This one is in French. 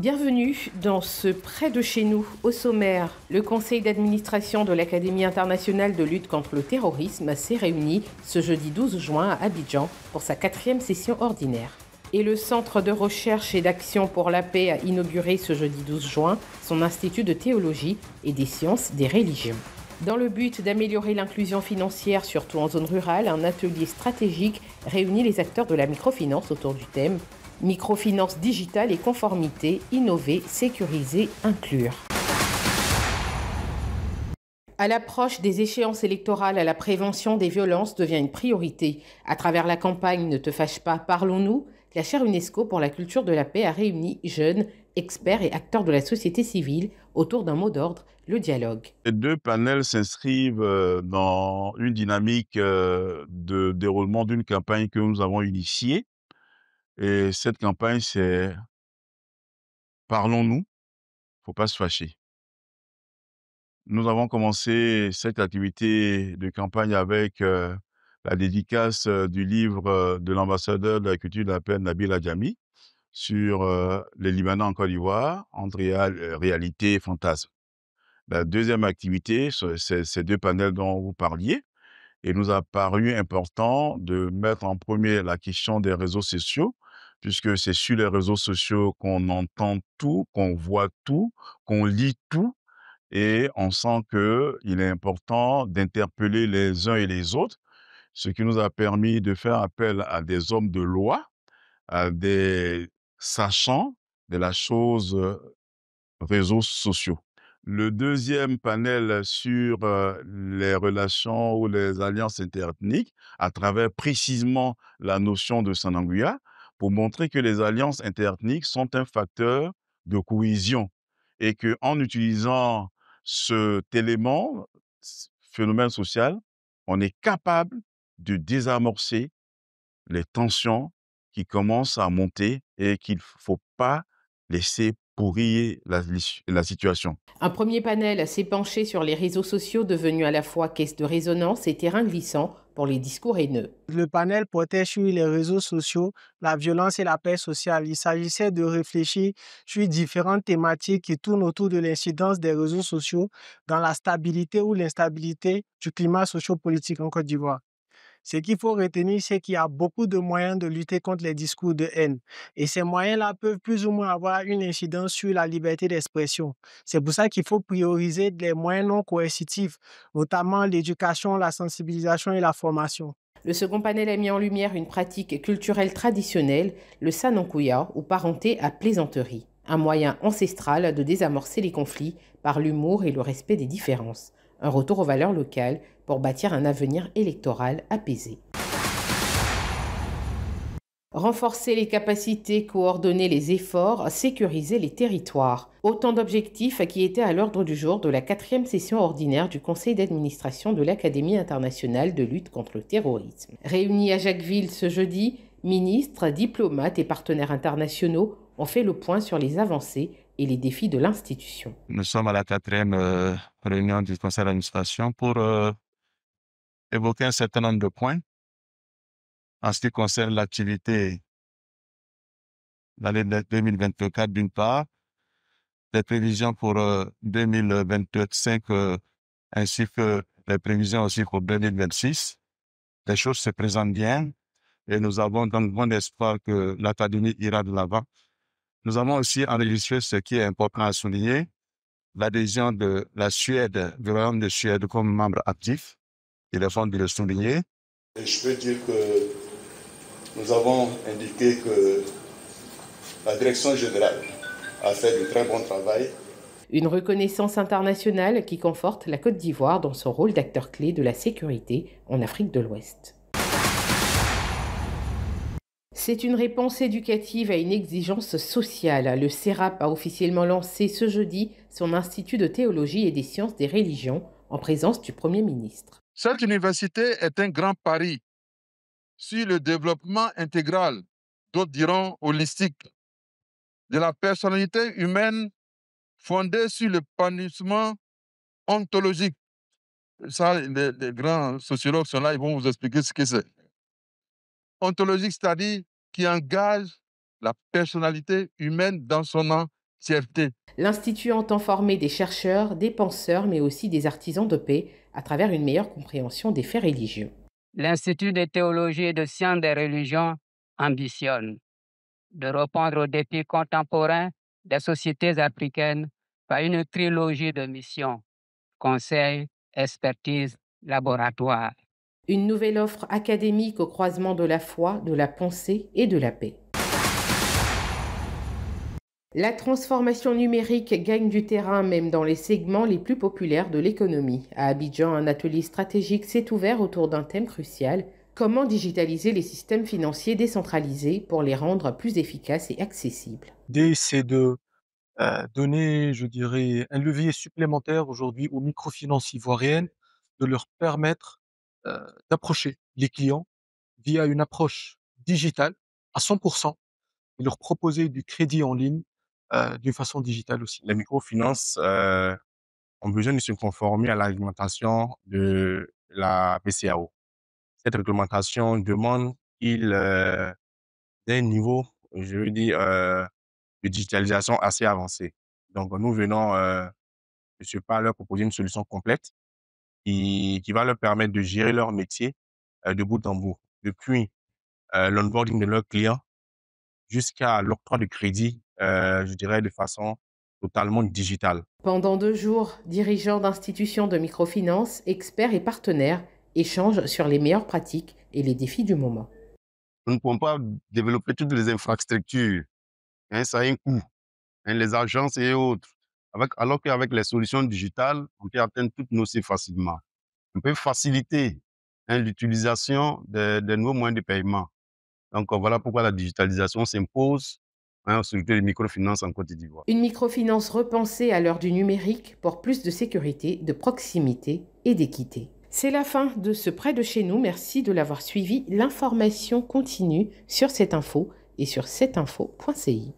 Bienvenue dans ce Près de chez nous. Au sommaire, le conseil d'administration de l'Académie internationale de lutte contre le terrorisme s'est réuni ce jeudi 12 juin à Abidjan pour sa 4e session ordinaire. Et le Centre de recherche et d'action pour la paix a inauguré ce jeudi 12 juin son institut de théologie et des sciences des religions. Dans le but d'améliorer l'inclusion financière, surtout en zone rurale, un atelier stratégique réunit les acteurs de la microfinance autour du thème microfinance digitale et conformité, innover, sécuriser, inclure. À l'approche des échéances électorales, la prévention des violences devient une priorité. À travers la campagne Ne te fâche pas, parlons-nous, la chaire UNESCO pour la culture de la paix a réuni jeunes, experts et acteurs de la société civile autour d'un mot d'ordre, le dialogue. Les deux panels s'inscrivent dans une dynamique de déroulement d'une campagne que nous avons initiée. Et cette campagne, c'est Parlons-nous, faut pas se fâcher. Nous avons commencé cette activité de campagne avec la dédicace du livre de l'ambassadeur de la culture de la paix, Nabil Adjami, sur les Libanais en Côte d'Ivoire, entre réalité et fantasme. La deuxième activité, c'est ces deux panels dont vous parliez. Et il nous a paru important de mettre en premier la question des réseaux sociaux, puisque c'est sur les réseaux sociaux qu'on entend tout, qu'on voit tout, qu'on lit tout, et on sent qu'il est important d'interpeller les uns et les autres, ce qui nous a permis de faire appel à des hommes de loi, à des sachants de la chose réseaux sociaux. Le deuxième panel sur les relations ou les alliances interethniques, à travers précisément la notion de Sananguya, pour montrer que les alliances interethniques sont un facteur de cohésion et qu'en utilisant cet élément, ce phénomène social, on est capable de désamorcer les tensions qui commencent à monter et qu'il ne faut pas laisser pourrir la situation. Un premier panel s'est penché sur les réseaux sociaux devenus à la fois caisse de résonance et terrain glissant pour les discours haineux. Le panel portait sur les réseaux sociaux, la violence et la paix sociale. Il s'agissait de réfléchir sur différentes thématiques qui tournent autour de l'incidence des réseaux sociaux dans la stabilité ou l'instabilité du climat socio-politique en Côte d'Ivoire. Ce qu'il faut retenir, c'est qu'il y a beaucoup de moyens de lutter contre les discours de haine. Et ces moyens-là peuvent plus ou moins avoir une incidence sur la liberté d'expression. C'est pour ça qu'il faut prioriser les moyens non coercitifs, notamment l'éducation, la sensibilisation et la formation. Le second panel a mis en lumière une pratique culturelle traditionnelle, le sanonkuya, ou parenté à plaisanterie, un moyen ancestral de désamorcer les conflits par l'humour et le respect des différences. Un retour aux valeurs locales pour bâtir un avenir électoral apaisé. Renforcer les capacités, coordonner les efforts, sécuriser les territoires. Autant d'objectifs qui étaient à l'ordre du jour de la 4e session ordinaire du conseil d'administration de l'Académie internationale de lutte contre le terrorisme. Réunis à Jacquesville ce jeudi, ministres, diplomates et partenaires internationaux ont fait le point sur les avancées et les défis de l'institution. Nous sommes à la 4e réunion du conseil d'administration pour évoquer un certain nombre de points en ce qui concerne l'activité l'année 2024 d'une part, les prévisions pour 2025 ainsi que les prévisions aussi pour 2026. Les choses se présentent bien et nous avons donc bon espoir que l'Académie ira de l'avant. Nous avons aussi enregistré ce qui est important à souligner, l'adhésion de la Suède, du Royaume de Suède comme membre actif. Il est fond de le souligner. Et je peux dire que nous avons indiqué que la direction générale a fait du très bon travail. Une reconnaissance internationale qui conforte la Côte d'Ivoire dans son rôle d'acteur clé de la sécurité en Afrique de l'Ouest. C'est une réponse éducative à une exigence sociale. Le CERAP a officiellement lancé ce jeudi son institut de théologie et des sciences des religions en présence du Premier ministre. Cette université est un grand pari sur le développement intégral, d'autres diront holistique, de la personnalité humaine fondée sur l'épanouissement ontologique. Ça, les grands sociologues sont là, ils vont vous expliquer ce que c'est. Ontologique, c'est-à-dire qui engage la personnalité humaine dans son fierté. L'Institut entend former des chercheurs, des penseurs, mais aussi des artisans de paix à travers une meilleure compréhension des faits religieux. L'Institut de théologie et de sciences des religions ambitionne de répondre aux défis contemporains des sociétés africaines par une trilogie de missions: conseil, expertise, laboratoire. Une nouvelle offre académique au croisement de la foi, de la pensée et de la paix. La transformation numérique gagne du terrain même dans les segments les plus populaires de l'économie. À Abidjan, un atelier stratégique s'est ouvert autour d'un thème crucial: comment digitaliser les systèmes financiers décentralisés pour les rendre plus efficaces et accessibles. L'idée, c'est de donner, je dirais, un levier supplémentaire aujourd'hui aux microfinances ivoiriennes, de leur permettre d'approcher les clients via une approche digitale à 100% et leur proposer du crédit en ligne d'une façon digitale aussi. Les microfinances ont besoin de se conformer à la réglementation de la BCEAO. Cette réglementation demande qu'il ait un niveau, je veux dire, de digitalisation assez avancé. Donc, nous venons de ce pas leur proposer une solution complète qui va leur permettre de gérer leur métier de bout en bout, depuis l'onboarding de leurs clients jusqu'à l'octroi de crédit, je dirais, de façon totalement digitale. Pendant 2 jours, dirigeants d'institutions de microfinance, experts et partenaires échangent sur les meilleures pratiques et les défis du moment. Nous ne pouvons pas développer toutes les infrastructures. Ça a un coût. Les agences et autres. Alors qu'avec les solutions digitales, on peut atteindre toutes nos cibles facilement. On peut faciliter l'utilisation des nouveaux moyens de paiement. Donc voilà pourquoi la digitalisation s'impose aux structures de microfinance en Côte d'Ivoire. Une microfinance repensée à l'heure du numérique pour plus de sécurité, de proximité et d'équité. C'est la fin de ce Près de chez nous. Merci de l'avoir suivi. L'information continue sur cette info et sur cetteinfo.ci.